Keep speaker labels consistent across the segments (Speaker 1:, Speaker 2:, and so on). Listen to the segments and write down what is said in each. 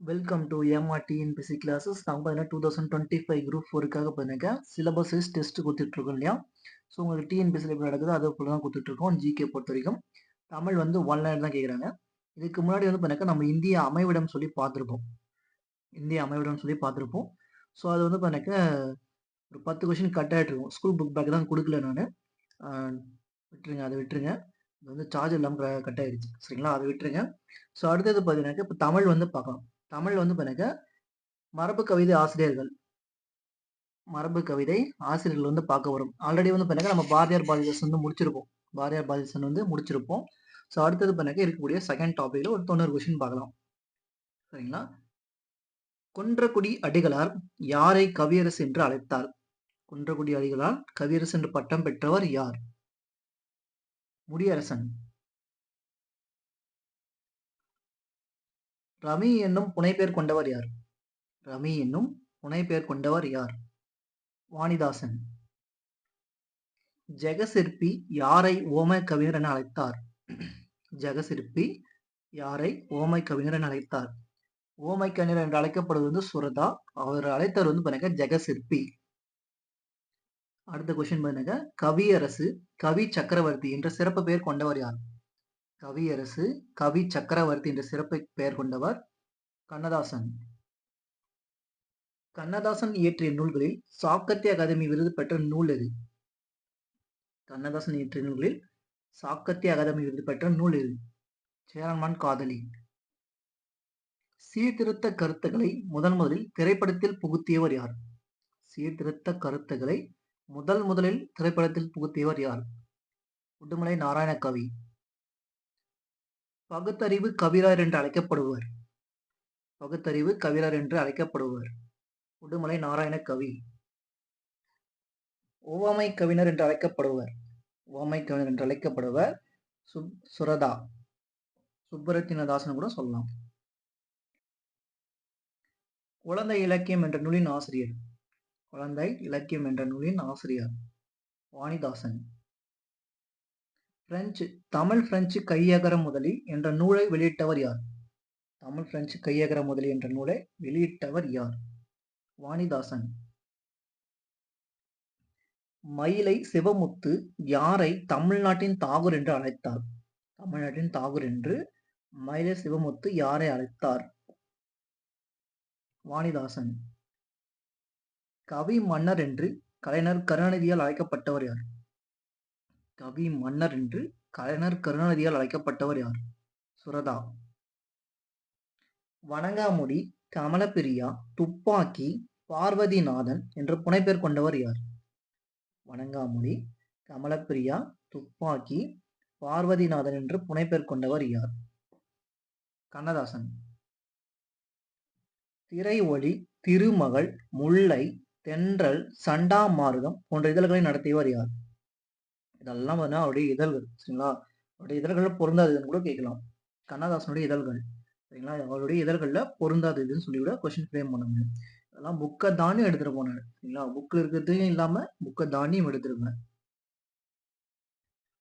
Speaker 1: Welcome to MRTNPC classes. நாங்கள் பார்த்தீங்கன்னா 2025 group 4க்காக பார்த்தீங்கன்னா சிலபஸ் வைஸ் டெஸ்ட் கொடுத்துட்ருக்கோம் இல்லையா? ஸோ உங்களுக்கு டிஎன்பிசியில் எப்படி நடக்குதோ அதே போல தான் கொடுத்துட்ருக்கோம். ஜிகே பொறுத்த வரைக்கும் தமிழ் வந்து ஒன் லைன் தான் கேட்குறாங்க. இதுக்கு முன்னாடி வந்து பார்த்தீங்கன்னா நம்ம இந்திய அமைவிடம் சொல்லி பார்த்துருப்போம். ஸோ அது வந்து பார்த்தீங்கன்னா ஒரு 10 கொஷின் கட் ஆகிட்டு இருக்கும். ஸ்கூல் புக் பேக் தான் கொடுக்கல நான். விட்டுருங்க, அதை விட்டுருங்க. இது வந்து சார்ஜ் இல்லாமல் கட் ஆகிடுச்சு, சரிங்களா? அதை விட்டுருங்க. ஸோ அடுத்தது பார்த்தீங்கன்னாக்கா இப்போ தமிழ் வந்து பார்க்கலாம். தமிழ் வந்து பார்த்தீங்கன்னா மரபு கவிதை ஆசிரியர்கள் வந்து பார்க்க வரும். ஆல்ரெடி வந்து பார்த்தீங்கன்னா நம்ம பாரதியார் பாரதிதாசன் வந்து முடிச்சிருப்போம். ஸோ அடுத்தது பார்த்தீங்கன்னா இருக்கக்கூடிய செகண்ட் டாபிக்ல ஒரு 90 கொஸ்டின் பார்க்கலாம், சரிங்களா? குன்றக்குடி அடிகளார் யாரை கவியரசு என்று அழைத்தார்? குன்றக்குடி அடிகளார் கவியரசு என்று பட்டம் பெற்றவர் யார்? முடியரசன். ரவி என்னும் புனைப்பெயர் கொண்டவர் யார்? வாணிதாசன். ஜெகசிற்பி யாரை ஓமை கவிஞர் என அழைத்தார்? ஓமை கவிஞர் என்று அழைக்கப்படுவது வந்து சுரதா. அவர் அழைத்தவர் வந்து பாருங்க ஜெகசிற்பி. அடுத்த கொஸ்டின் பாருங்க, கவியரசு கவி சக்கரவர்த்தி என்ற சிறப்பு பெயர் கொண்டவர் யார்? கண்ணதாசன். கண்ணதாசன் இயற்றிய நூல்களில் சாகித்ய அகாதமி விருது பெற்ற நூல் எது? சேரன்மான் காதலி. சீர்திருத்த கருத்துக்களை முதலில் திரைப்படத்தில் புகுத்தியவர் யார்? உடுமலை நாராயணகவி. பகுத்தறிவு கவிராயர் என்று அழைக்கப்படுவர் உடுமலை நாராயணகவி. ஓவாமை கவிஞர் என்று அழைக்கப்படுவர் சுரதா. சுப்பரத்தினதாசன் கூட சொல்லலாம். குழந்தை இலக்கியம் என்ற நூலின் ஆசிரியர் வாணிதாசன். தமிழ் பிரெஞ்சு கையகர முதலி என்ற நூலை வெளியிட்டவர் யார்? வாணிதாசன். மயிலை சிவமுத்து யாரை தமிழ்நாட்டின் தாகூர் என்று அழைத்தார்? வாணிதாசன். கவி மன்னர் என்று கலைஞர் கருணாநிதியால் அழைக்கப்பட்டவர் யார்? சுரதா. வணங்காமுடி, கமலப்பிரியா, துப்பாக்கி, பார்வதிநாதன் என்று புனைப்பெயர் கொண்டவர் யார்? கண்ணதாசன். திரை ஒளி, திருமகள், முல்லை, தென்றல், சண்டாமாருதம் போன்ற இதழ்களை நடத்தியவர் யார்? இதெல்லாம் அவருடைய இதழ்கள், சரிங்களா? அவருடைய இதழ்கள் பொருந்தாதுன்னு கூட கேட்கலாம். கண்ணதாசனுடைய இதழ்கள், சரிங்களா? அவருடைய இதழ்கள்ல பொருந்தாதுன்னு சொல்லி கூட கொஸ்டின் ஃப்ரேம் பண்ண முடியும். அதெல்லாம் புக்கை தாண்டி எடுத்துட்டு போனாரு, சரிங்களா? புக்ல இருக்கிறதையும் இல்லாம புக்கை தாண்டியும் எடுத்துருவேன்.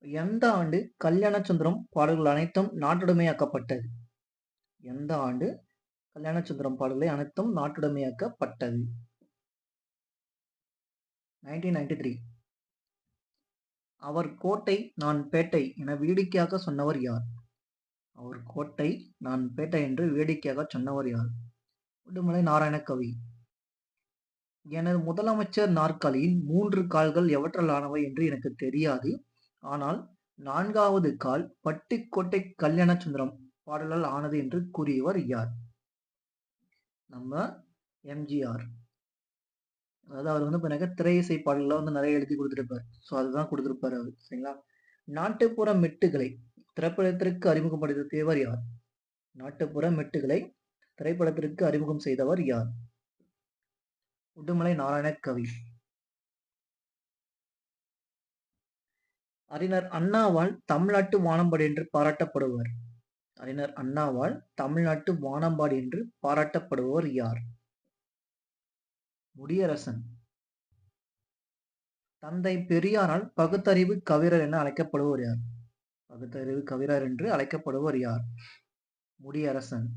Speaker 1: எந்த ஆண்டு கல்யாண சுந்தரம் பாடல்கள் அனைத்தும் நாட்டுடைமையாக்கப்பட்டது? 1993. அவர் கோட்டை நான் பேட்டை என வேடிக்கையாக சொன்னவர் யார்? உடுமலை நாராயணகவி. எனது முதலமைச்சர் நாற்காலியின் 3 கால்கள் எவற்றால் ஆனவை என்று எனக்கு தெரியாது, ஆனால் 4வது கால் பட்டுக்கோட்டை கல்யாண சுந்தரம் பாடலால் ஆனது என்று கூறியவர் யார்? நம்ம எம்ஜிஆர். அதாவது அவர் வந்து திரை இசை பாடல்கள் வந்து நிறைய எழுதி கொடுத்துருப்பார். ஸோ அதுதான் கொடுத்துருப்பாரு அவர், சரிங்களா? நாட்டுப்புற மெட்டுகளை திரைப்படத்திற்கு அறிமுகம் செய்தவர் யார்? உடுமலை நாராயணகவி. அறிஞர் அண்ணாவால் தமிழ்நாட்டு வானம்பாடி என்று பாராட்டப்படுபவர் யார்? முடியரசன். தந்தை பெரியாரால் பகுத்தறிவு கவிஞர் என அழைக்கப்படுவர் யார்? முடியரசன்.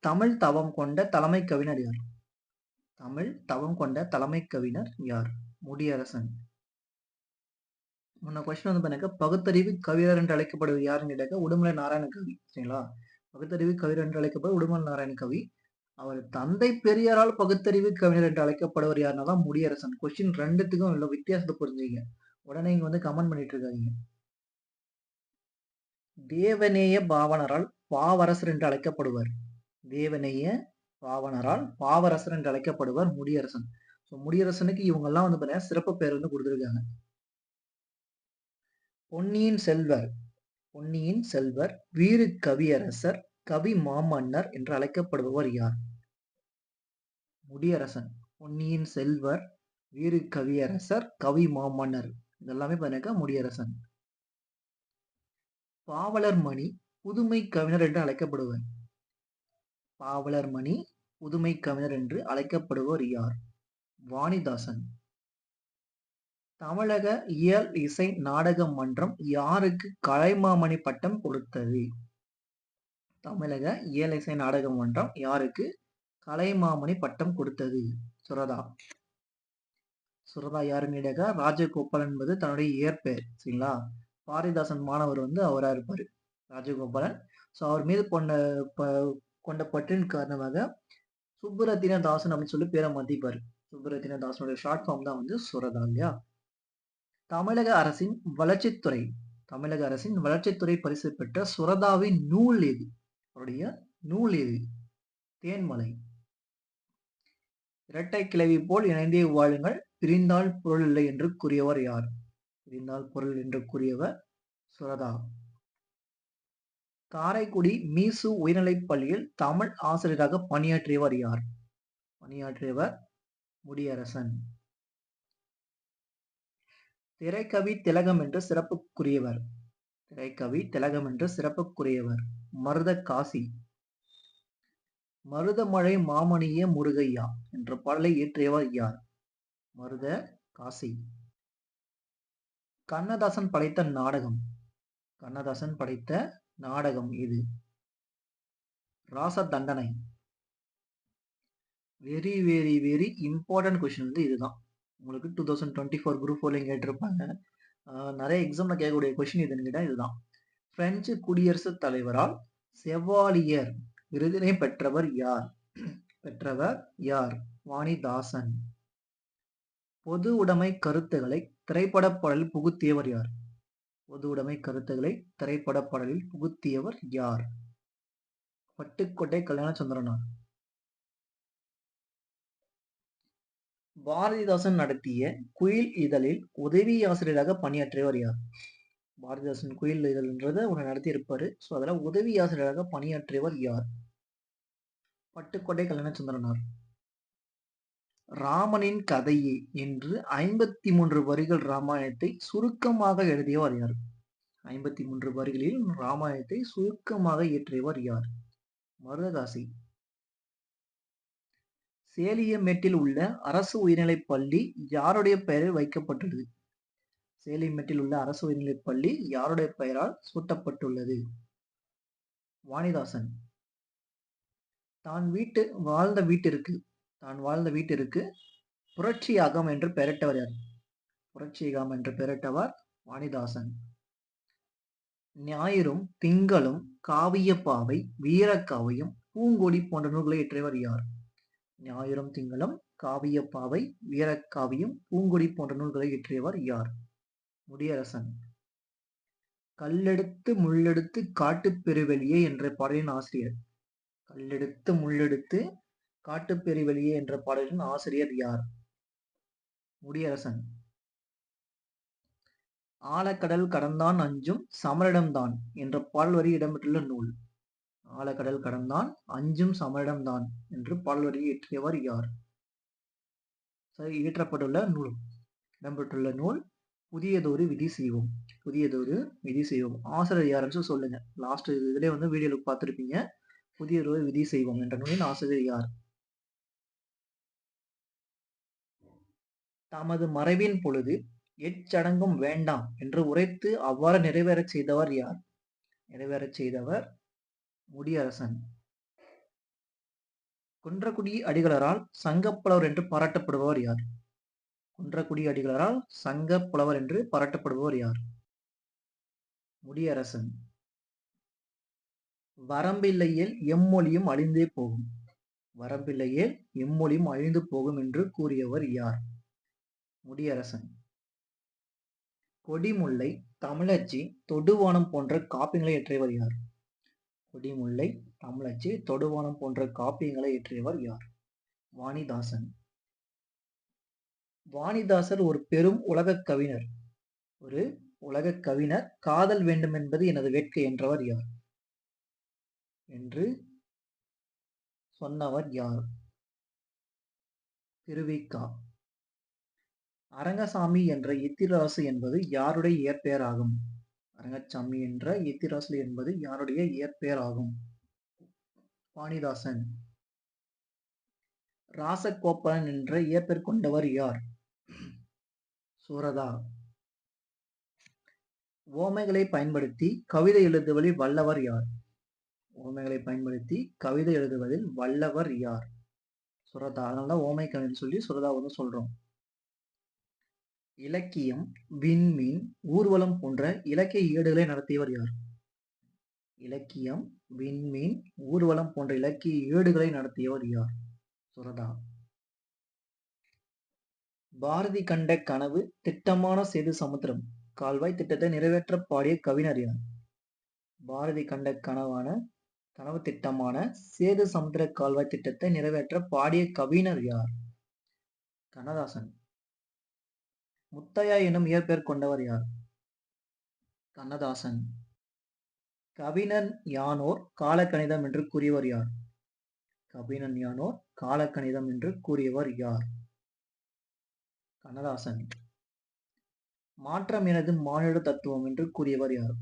Speaker 1: தமிழ் தவம் கொண்ட தலைமை கவிஞர் யார்? தமிழ் தவம் கொண்ட தலைமை கவிஞர் யார்? முடியரசன். முன்ன கொஸ்டின் வந்து பாருங்க, பகுத்தறிவு கவிஞர் என்று அழைக்கப்படுவது யாருன்னு கேட்டாக்க உடுமலை நாராயண கவி. சரிங்களா? பகுத்தறிவு கவிஞர் என்று அழைக்கப்படுவது உடுமலை நாராயண கவி. அவர் தந்தை பெரியாரால் பகுத்தறிவு கவிஞர் என்று அழைக்கப்படுவர் யாருன்னா தான் முடியரசன். கொஸ்டின் ரெண்டுத்துக்கும் உள்ள வித்தியாசத்தை புரிஞ்சுங்க. உடனே இங்க வந்து கமெண்ட் பண்ணிட்டு இருக்காதீங்க. தேவநேய பாவனரால் பாவரசர் என்று அழைக்கப்படுவர். தேவநேய பாவனரால் பாவரசர் என்று அழைக்கப்படுவர் முடியரசன். முடியரசனுக்கு இவங்க எல்லாம் வந்து பாத்தீங்கன்னா சிறப்பு பெயர் வந்து கொடுத்திருக்காங்க. பொன்னியின் செல்வர், பொன்னியின் செல்வர், வீறு கவியரசர், கவி மாமன்னர் என்று அழைக்கப்படுபவர் யார்? முடியரசன். பொன்னியின் செல்வர், வீறு கவியரசர், கவி மாமன்னர் இதெல்லாமே பாத்தீங்கன்னா முடியரசன். பாவலர் மணி புதுமை கவிஞர் என்று அழைக்கப்படுவர். பாவலர் மணி புதுமை கவிஞர் என்று அழைக்கப்படுவர் யார்? வாணிதாசன். தமிழக இயல் இசை நாடக மன்றம் யாருக்கு கலைமாமணி பட்டம் கொடுத்தது? தமிழக இயல் இசை நாடக மன்றம் யாருக்கு கலைமாமணி பட்டம் கொடுத்தது? சுரதா. சுரதா யாருன்னு கேட்டா ராஜகோபாலன் என்பது தன்னுடைய இயற்பெயர். சரிங்களா? பாரதிதாசன் மாணவர் வந்து அவரா இருப்பாரு, ராஜகோபாலன். அவர் மீது கொண்ட பற்றின் காரணமாக சுப்புரத்தின தாசன் அப்படின்னு சொல்லி பேரை மாத்திப்பாரு. சுப்புரத்தின தாசனுடைய ஷார்ட் ஃபார்ம் தான் வந்து சுரதா இல்லையா? தமிழக அரசின் வளர்ச்சித்துறை, தமிழக அரசின் வளர்ச்சித்துறை பரிசு பெற்ற சுரதாவின் நூல் எது? அவருடைய நூல் எது? தேன்மலை. இரட்டை கிளவி போல் இணைந்தே வாழுங்கள், பிரிந்தால் பொருள் இல்லை என்று கூறியவர் யார்? பிரிந்தால் பொருள் என்று கூறியவர் சுரதா. காரைக்குடி மீசு உயர்நிலைப் பள்ளியில் தமிழ் ஆசிரியராக பணியாற்றியவர் யார்? பணியாற்றியவர் முடியரசன். திரைக்கவி திலகம் என்று சிறப்புக்குரியவர். திரைக்கவி திலகம் என்று சிறப்புக்குரியவர் மருதகாசி. மருதமழை மாமணிய முருகையா என்ற பாடலை இயற்றியவர் யார்? மருதகாசி. கண்ணதாசன் படைத்த நாடகம், கண்ணதாசன் படைத்த நாடகம் இது? Rajathandanai. Very very very important question வந்து இதுதான். உங்களுக்கு 2024 குரூப் 4 கேட்டிருப்பாங்க. நிறைய எக்ஸாம்ல கேட்கக்கூடிய கொஸ்டின் இதுன்னு கேட்டா இதுதான். பிரெஞ்சு குடியரசுத் தலைவரால் செவாலியர் விருதினை பெற்றவர் யார்? வாணிதாசன். பொது உடைமை கருத்துக்களை திரைப்பட பாடலில் புகுத்தியவர் யார்? பொது உடைமை கருத்துக்களை திரைப்பட பாடலில் புகுத்தியவர் யார்? பட்டுக்கோட்டை கல்யாணசுந்தரனார். பாரதிதாசன் நடத்திய குயில் இதழில் உதவி ஆசிரியராக பணியாற்றியவர் யார்? பாரதிதாசன் குயில் இதழ்ன்றதை ஒன்று நடத்தி இருப்பாரு. ஸோ அதில் உதவி ஆசிரியராக பணியாற்றியவர் யார்? பட்டுக்கோட்டை கல்யாணசுந்தரனார். ராமனின் கதையே என்று 53 வரிகள் ராமாயணத்தை சுருக்கமாக எழுதியவர் யார்? 53 வரிகளில் ராமாயணத்தை சுருக்கமாக இயற்றியவர் யார்? மருதகாசி. சேலியமேட்டில் உள்ள அரசு உயர்நிலைப் பள்ளி யாருடைய பெயரில் வைக்கப்பட்டுள்ளது? சேலியமேட்டில் உள்ள அரசு உயர்நிலைப் பள்ளி யாருடைய பெயரால் சூட்டப்பட்டுள்ளது? வாணிதாசன். தான் வாழ்ந்த வீட்டிற்கு புரட்சியாகம் என்று பெயரிட்டவர் யார்? புரட்சியாகம் என்று பெயரிட்டவர் வாணிதாசன். ஞாயிறும் திங்களும், காவியப்பாவை, வீரக்காவியம், பூங்கொடி போன்ற நூல்களை இயற்றியவர் யார்? ஞாயிறும் திங்களும், காவியப்பாவை, வீரக்காவியம், பூங்கொடி போன்ற நூல்களை இயற்றியவர் யார்? முடியரசன். கல்லெடுத்து முள்ளெடுத்து காட்டுப்பெருவெளியே என்ற பாடலின் ஆசிரியர். கல்லெடுத்து முள்ளெடுத்து காட்டுப்பெருவெளியே என்ற பாடலின் ஆசிரியர் யார்? முடியரசன். ஆழக்கடல் கடந்தான் அஞ்சும் சமரிடம்தான் என்ற பாடல் வரி இடம்பெற்றுள்ள நூல். ஆழக்கடல் கடந்தான் அஞ்சும் சமரிடம்தான் என்று பாடல் வரி இயற்றியவர் யார்? இயற்றப்பட்டுள்ள நூல், இடம்பெற்றுள்ள நூல் புதியதொரு விதி செய்வோம். புதியதொரு விதி செய்வோம். ஆசிரியர் யாருன்னு சொல்லுங்க. லாஸ்ட் இதுல வந்து வீடியோல பார்த்திருப்பீங்க. புதியதொரு விதி செய்வோம் என்ற நூலின் ஆசிரியர் யார்? தமது மறைவின் பொழுது எச்சடங்கும் வேண்டாம் என்று உரைத்து அவ்வாறு நிறைவேறச் செய்தவர் யார்? நிறைவேறச் செய்தவர் முடியரசன். குன்றக்குடி அடிகளாரால் சங்கப்புலவர் என்று பாராட்டப்படுபவர் யார்? குன்றக்குடி அடிகளாரால் சங்கப்புலவர் என்று பாராட்டப்படுபவர் யார்? முடியரசன். வரம்பில்லையேல் எம்மொழியும் அழிந்தே போகும். வரம்பில்லையேல் எம்மொழியும் அழிந்து போகும் என்று கூறியவர் யார்? முடியரசன். கொடிமுல்லை, தமிழச்சி, தொடுவானம் போன்ற காப்பியங்களை இயற்றியவர் யார்? கொடிமுல்லை, தமிழச்சி, தொடுவானம் போன்ற காப்பியங்களை இயற்றியவர் யார்? வாணிதாசன். வாணிதாசர் ஒரு பெரும் உலகக் கவிஞர். ஒரு உலகக் கவிஞர். காதல் வேண்டும் என்பது எனது வேட்கை என்றவர் யார்? என்று சொன்னவர் யார்? திருவிக. அரங்கசாமி என்ற எத்திராசு என்பது யாருடைய இயற்பெயராகும்? அரங்கசாமி என்ற எத்திராசு என்பது யாருடைய இயற்பெயராகும்? வாணிதாசன். ராசகோபாலன் என்ற இயற்பெயர் கொண்டவர் யார்? சுரதா. ஓமைகளை பயன்படுத்தி கவிதை எழுதுவதில் வல்லவர் யார்? ஓமைகளை பயன்படுத்தி கவிதை எழுதுவதில் வல்லவர் யார்? சுரதா. அதனால ஓமை கவிஞர் சொல்லி சுரதா வந்து சொல்றோம். இலக்கியம், விண்மீன், ஊர்வலம் போன்ற இலக்கிய ஏடுகளை நடத்தியவர் யார்? இலக்கியம், விண்மீன், ஊர்வலம் போன்ற இலக்கிய ஏடுகளை நடத்தியவர் யார்? சுரதா. பாரதி கண்ட கனவு திட்டமான சேது சமுத்திரம் கால்வாய் திட்டத்தை நிறைவேற்ற பாடிய கவிஞர் யார்? பாரதி கண்ட கனவு திட்டமான சேது சமுத்திர கால்வாய் திட்டத்தை நிறைவேற்ற பாடிய கவிஞர் யார்? கண்ணதாசன். முத்தையா எனும் இயற்பெயர் கொண்டவர் யார்? கண்ணதாசன். கவிஞன் யானோர் காலக்கணிதம் என்று கூறியவர் யார்? கவிஞன் யானோர் காலக்கணிதம் என்று கூறியவர் யார்? கண்ணதாசன். மாற்றம் எனது மானிட தத்துவம் என்று கூறியவர் யார்?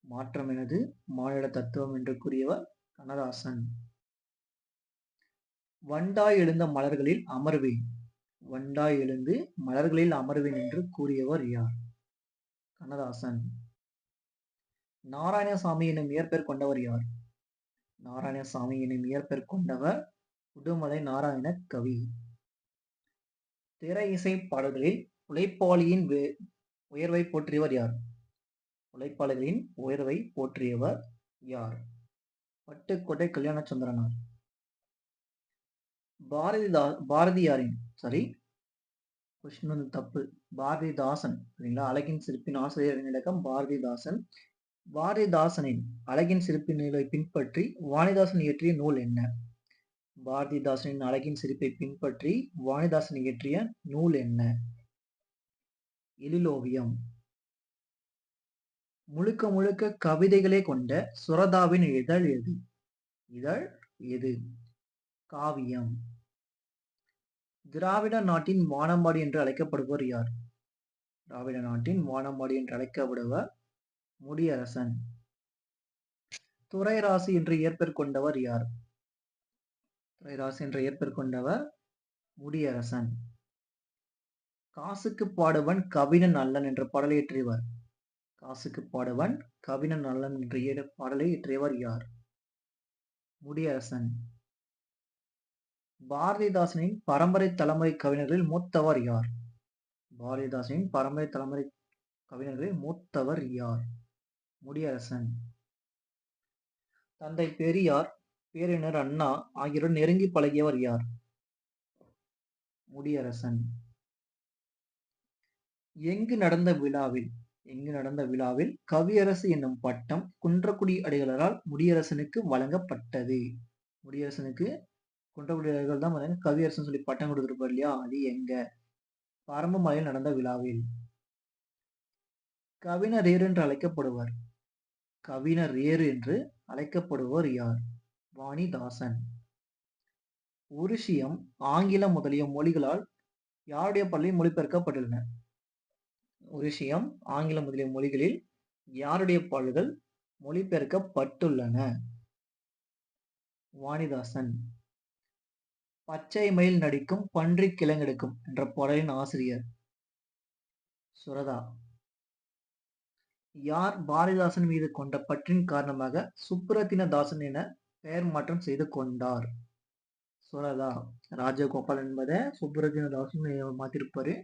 Speaker 1: மாற்றம் எனது மானிட தத்துவம் என்று கூறியவர் கண்ணதாசன். வண்டாய் எழுந்த மலர்களில் அமர்வேன். வண்டாய் எழுந்து மலர்களில் அமர்வேன் என்று கூறியவர் யார்? கண்ணதாசன். நாராயணசாமி எனும் இயற்பெயர் கொண்டவர் யார்? நாராயணசாமி எனும் இயற்பெயர் கொண்டவர் உடுமலை நாராயண கவி. திரை இசை பாடல்களில் உழைப்பாளியின் உயர்வை போற்றியவர் யார்? உழைப்பாளர்களின் உயர்வை போற்றியவர் யார்? பட்டுக்கோட்டை கல்யாண சுந்தரனார். பாரதியாரின் தப்பு. பாரதிதாசன் சரிங்களா? அழகின் சிறப்பின் ஆசிரியர் இலக்கம் பாரதிதாசன். பாரதிதாசனின் அழகின் சிறப்பின் நிலை பின்பற்றி வாணிதாசன் இயற்றிய நூல் என்ன? பாரதிதாசனின் அழகின் சிரிப்பை பின்பற்றி வாணிதாசன் இயற்றிய நூல் என்ன? எழிலோவியம். முழுக்க முழுக்க கவிதைகளே கொண்ட சுரதாவின் இதழ் எது? இதழ் எது? காவியம். திராவிட நாட்டின் வானம்பாடி என்று அழைக்கப்படுபவர் யார்? திராவிட நாட்டின் வானம்பாடி என்று அழைக்கப்படுவர் முடியரசன். துரைராசி என்ற இயற்பெயர் கொண்டவர் யார்? துரைராசி என்ற இயற்பெயர் கொண்டவர் முடியரசன். காசுக்கு பாடுவன் கவிஞன் அல்லன் என்ற பாடலை இயற்றியவர்? காசுக்கு பாடுவன் கவிஞன் அல்லன் என்ற பாடலை இயற்றியவர் யார்? முடியரசன். பாரதிதாசனின் பரம்பரை தலைமுறை கவிஞர்களில் மூத்தவர் யார்? பாரதிதாசனின் பரம்பரை தலைமுறை கவிஞர்களில் மூத்தவர் யார்? முடியரசன். தந்தை பெரியார், பேரறிஞர் அண்ணா ஆகியோருடன் நெருங்கி பழகியவர் யார்? முடியரசன். எங்கு நடந்த விழாவில் கவியரசு என்னும் பட்டம் குன்றக்குடி அடிகளாரால் முடியரசனுக்கு வழங்கப்பட்டது? முடியரசனுக்கு குன்றக்குடி அடிகளார் தான் கவியரசன் சொல்லி பட்டம் கொடுத்திருப்பார் இல்லையா? அது எங்க? பரம்புமலையில் நடந்த விழாவில். கவிஞர் ஏறு என்று அழைக்கப்படுவார்? கவிஞர் ஏறு என்று அழைக்கப்படுவர் யார்? வாணிதாசன். உருசியம், ஆங்கிலம் முதலிய மொழிகளால் யாருடைய பாடல்கள் மொழிபெயர்க்கப்பட்டுள்ளன? உருசியம், ஆங்கிலம் முதலிய மொழிகளில் யாருடைய பாடல்கள் மொழிபெயர்க்கப்பட்டுள்ளன? வாணிதாசன். பச்சை மயில் நடிக்கும் பன்றி கிழங்கெடுக்கும் என்ற பாடலின் ஆசிரியர்? சுரதா. யார் பாரதிதாசன் மீது கொண்ட பற்றின் காரணமாக சுப்புரத்தின தாசன் என பெயர் மாற்றம் செய்து கொண்டார்? சுரதா. ராஜகோபால் என்பதை சுப்புரத்தின தாசுன்னு மாத்திருப்பாரு.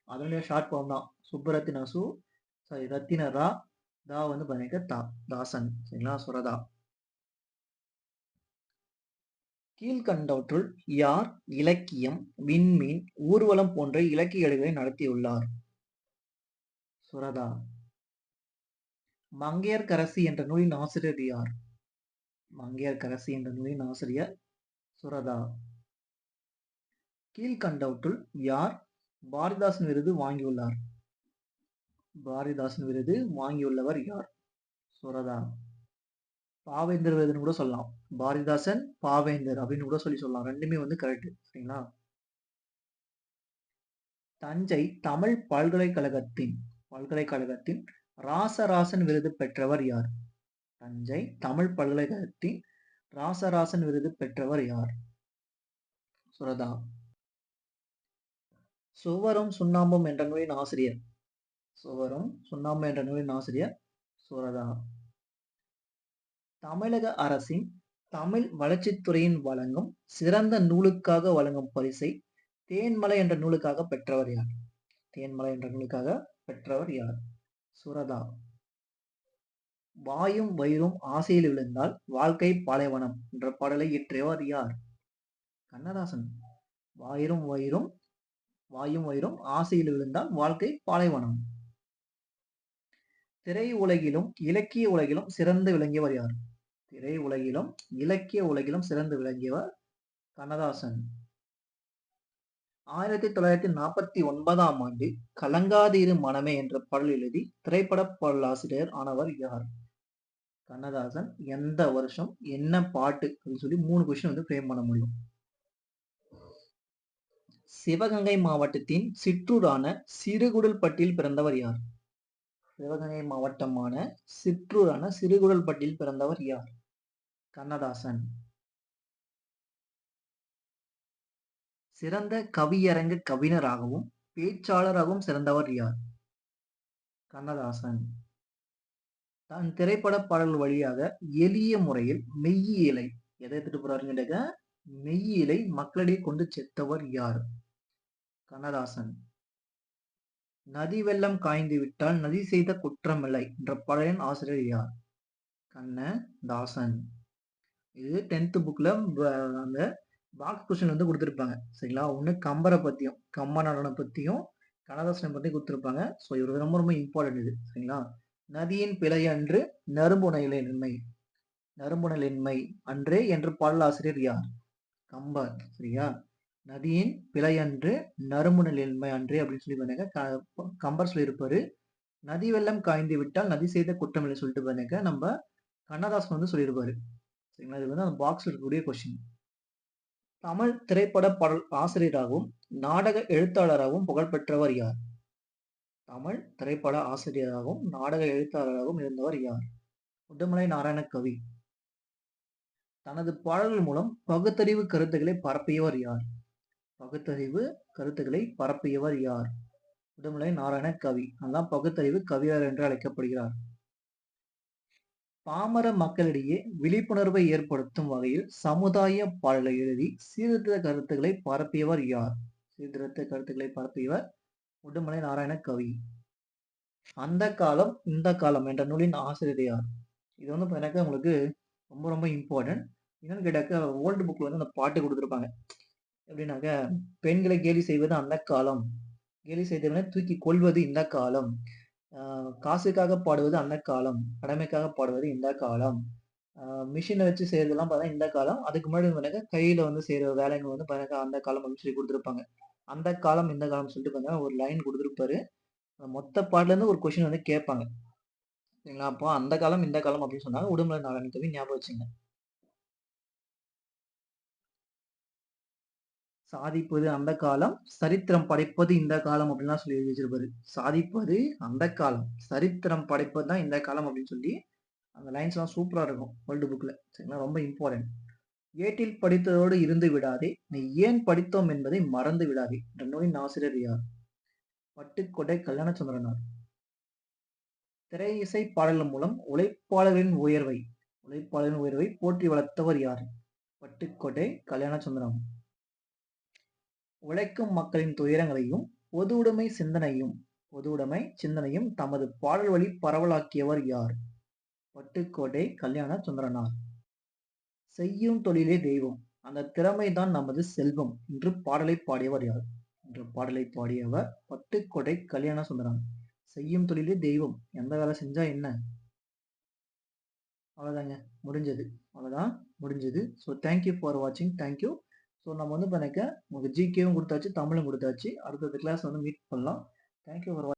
Speaker 1: அதனுடைய ஷார்ட் ஃபார்ம் தான் சுப்புரத்தின சு, சாரி ரத்தின ரா, தா வந்து பாத்தீங்கன்னா தாசன். சரிங்களா, சுரதா. கீழ்கண்டவற்றுள் யார் இலக்கியம், விண்மீன், ஊர்வலம் போன்ற இலக்கிய ஏடுகளை நடத்தியுள்ளார்? சுரதா. மங்கையர்க்கரசி என்ற நூலின் ஆசிரியர் யார்? மங்கையர்க்கரசி என்ற நூலின் ஆசிரியர் சுரதா. கீழ்கண்டவற்றுள் யார் பாரதிதாசன் விருது வாங்கியுள்ளார்? பாரதிதாசன் விருது வாங்கியுள்ளவர் யார்? சுரதா. பாவேந்தர் விருதுன்னு கூட சொல்லலாம். பாரதிதாசன், பாவேந்தர் அப்படின்னு கூட சொல்லலாம். ரெண்டுமே வந்து கரெக்ட். சரிங்களா. தஞ்சை தமிழ் பல்கலைக்கழகத்தின் ராசராசன் விருது பெற்றவர் யார்? தஞ்சை தமிழ் பல்கலைக்கழகத்தின் ராசராசன் விருது பெற்றவர் யார்? சுரதா. சுவரும் சுண்ணாம்பும் என்ற நூலின் ஆசிரியர்? சுவரும் சுண்ணாம்பும் என்ற நூலின் ஆசிரியர் சுரதா. தமிழக அரசின் தமிழ் வளர்ச்சித்துறையின் வழங்கும் சிறந்த நூலுக்காக வழங்கும் பரிசை தேன்மலை என்ற நூலுக்காக பெற்றவர் யார்? தேன்மலை என்ற நூலுக்காக பெற்றவர் யார்? சுரதா. வாயும் வயிறும் ஆசையில் விழுந்தால் வாழ்க்கை பாலைவனம் என்ற பாடலை இயற்றியவர் யார்? கண்ணதாசன். வாயும் வயிறும் ஆசையில் விழுந்தால் வாழ்க்கை பாலைவனம். திரை உலகிலும் இலக்கிய உலகிலும் சிறந்து விளங்கியவர் யார்? திரை உலகிலும் இலக்கிய உலகிலும் சிறந்து விளங்கியவர் கண்ணதாசன். 1949ஆம் ஆண்டு கலங்காதீரு மனமே என்ற பாடல் எழுதி திரைப்பட பாடலாசிரியர் ஆனவர் யார்? கண்ணதாசன். எந்த வருஷம், என்ன பாட்டு அப்படின்னு சொல்லி 3 கொஸ்டின் வந்து ஃப்ரேம் பண்ண முடியும். சிவகங்கை மாவட்டத்தின் சிற்றூரான சிறுகுடல்பட்டியில் பிறந்தவர் யார்? சிவகங்கை மாவட்டமான சிற்றூரான சிறுகுடல்பட்டியில் பிறந்தவர் யார்? கண்ணதாசன். சிறந்த கவியரங்க கவிஞராகவும் பேச்சாளராகவும் சிறந்தவர் யார்? கண்ணதாசன். தன் திரைப்பட பாடல் வழியாக எளிய முறையில் மெய்யியலை எதை எடுத்துட்டு போறாருங்க? மெய்யியலை மக்களிடையே கொண்டு சேர்த்தவர் யார்? கண்ணதாசன். நதி வெள்ளம் காய்ந்து விட்டால் நதி செய்த குற்றமில்லை என்ற பாடலின் ஆசிரியர் யார்? கண்ணதாசன். இது 10th புக்ல அந்த பாக்ஸ் கொஸ்டின் வந்து கொடுத்துருப்பாங்க. சரிங்களா. ஒண்ணு கம்பரை பத்தியும் கம்ப நடனம் பத்தியும் கண்ணதாசனை பத்தி கொடுத்துருப்பாங்க. ஸோ இவருக்கு ரொம்ப ரொம்ப இம்பார்ட்டன்ட் இது. சரிங்களா. நதியின் பிழை அன்று நறும்புணலின்மை அன்றே என்று பாடலாசிரியர் யார்? கம்பர். சரியா. நதியின் பிழை அன்று நறும்புணலின்மை அன்றே அப்படின்னு சொல்லி பாருங்க கம்பர் சொல்லியிருப்பாரு. நதி வெள்ளம் காய்ந்து விட்டால் நதி செய்த குற்றமில்லை சொல்லிட்டு பாருங்க நம்ம கண்ணதாசன் வந்து சொல்லியிருப்பாரு. சரிங்களா. இது வந்து அந்த பாக்ஸ்ல இருக்கக்கூடிய கொஸ்டின். தமிழ் திரைப்பட பாடல் ஆசிரியராகவும் நாடக எழுத்தாளராகவும் புகழ்பெற்றவர் யார்? தமிழ் திரைப்பட ஆசிரியராகவும் நாடக எழுத்தாளராகவும் இருந்தவர் யார்? உடுமலை நாராயணகவி. தனது பாடல்கள் மூலம் பகுத்தறிவு கருத்துக்களை பரப்பியவர் யார்? பகுத்தறிவு கருத்துக்களை பரப்பியவர் யார்? உடுமலை நாராயணகவி. அதான் பகுத்தறிவு கவிஞர் என்று அழைக்கப்படுகிறார். பாமர மக்களிடையே விழிப்புணர்வை ஏற்படுத்தும் வகையில் சமுதாய பாடலை எழுதி சீர்திருத்த கருத்துக்களை பரப்பியவர் யார்? சீர்திருத்த கருத்துக்களை பரப்பியவர் உடுமலை நாராயணகவி. அந்த காலம் இந்த காலம் என்ற நூலின் ஆசிரியர் யார்? இது வந்து எனக்கு உங்களுக்கு ரொம்ப ரொம்ப இம்பார்ட்டன்ட். என்னன்னு கேட்டாக்க ஓல்டு புக்ல வந்து அந்த பாட்டு கொடுத்துருப்பாங்க. எப்படின்னாக்க பெண்களை கேலி செய்வது அந்த காலம், கேலி செய்தவனை தூக்கி கொள்வது இந்த காலம், காசுக்காக பாடுவது அந்த காலம், கடமைக்காக பாடுவது இந்த காலம், மிஷினை வச்சு செய்யறதெல்லாம் பார்த்தா இந்த காலம், அதுக்கு முன்னாடி கையில வந்து செய்யற வேலைங்க வந்து அந்த காலம் அப்படின்னு சொல்லி கொடுத்துருப்பாங்க. அந்த காலம் இந்த காலம் சொல்லிட்டு ஒரு லைன் கொடுத்துருப்பாரு. மொத்த பாட்டுல இருந்து ஒரு கொஸ்டின் வந்து கேட்பாங்க. சரிங்களா. அப்போ அந்த காலம் இந்த காலம் அப்படின்னு சொன்னாங்க. உடுமலை நாராயணகவி ஞாபகம் வச்சுங்க. சாதிப்பது அந்த காலம், சரித்திரம் படைப்பது இந்த காலம் அப்படின்லாம் சொல்லி எழுதி வச்சிருப்பாரு. சாதிப்பது அந்த காலம், சரித்திரம் படைப்பது தான் இந்த காலம் அப்படின்னு சொல்லி அந்த லைன்ஸ் எல்லாம் சூப்பரா இருக்கும் வேர்ல்டு புக்ல. சரிங்களா. ரொம்ப இம்பார்ட்டன்ட். ஏட்டில் படித்ததோடு இருந்து விடாதே, நீ ஏன் படித்தோம் என்பதை மறந்து விடாதே என்ற நூலின் ஆசிரியர் யார்? பட்டுக்கோட்டை கல்யாணசுந்தரனார். திரை இசை பாடல்கள் மூலம் உழைப்பாளர்களின் உயர்வை போற்றி வளர்த்தவர் யார்? பட்டுக்கோட்டை கல்யாணசுந்தரம். உழைக்கும் மக்களின் துயரங்களையும் பொது உடைமை சிந்தனையும் தமது பாடல் வழி பரவலாக்கியவர் யார்? பட்டுக்கோட்டை கல்யாண சுந்தரனார். செய்யும் தொழிலே தெய்வம், அந்த திறமைதான் நமது செல்வம் என்று பாடலை பாடியவர் யார்? என்ற பாடலை பாடியவர் பட்டுக்கோட்டை கல்யாண சுந்தரம். செய்யும் தொழிலே தெய்வம், எந்த வேலை செஞ்சா என்ன? அவ்வளோதாங்க, முடிஞ்சது. அவ்வளோதான், முடிஞ்சது. ஸோ தேங்க் யூ ஃபார் வாட்சிங். Thank you. ஸோ நம்ம வந்து உங்களுக்கு ஜிகேவும் குடுத்தாச்சு, தமிழும் குடுத்தாச்சு. அடுத்தடுத்த கிளாஸ் வந்து மீட் பண்ணலாம். Thank you for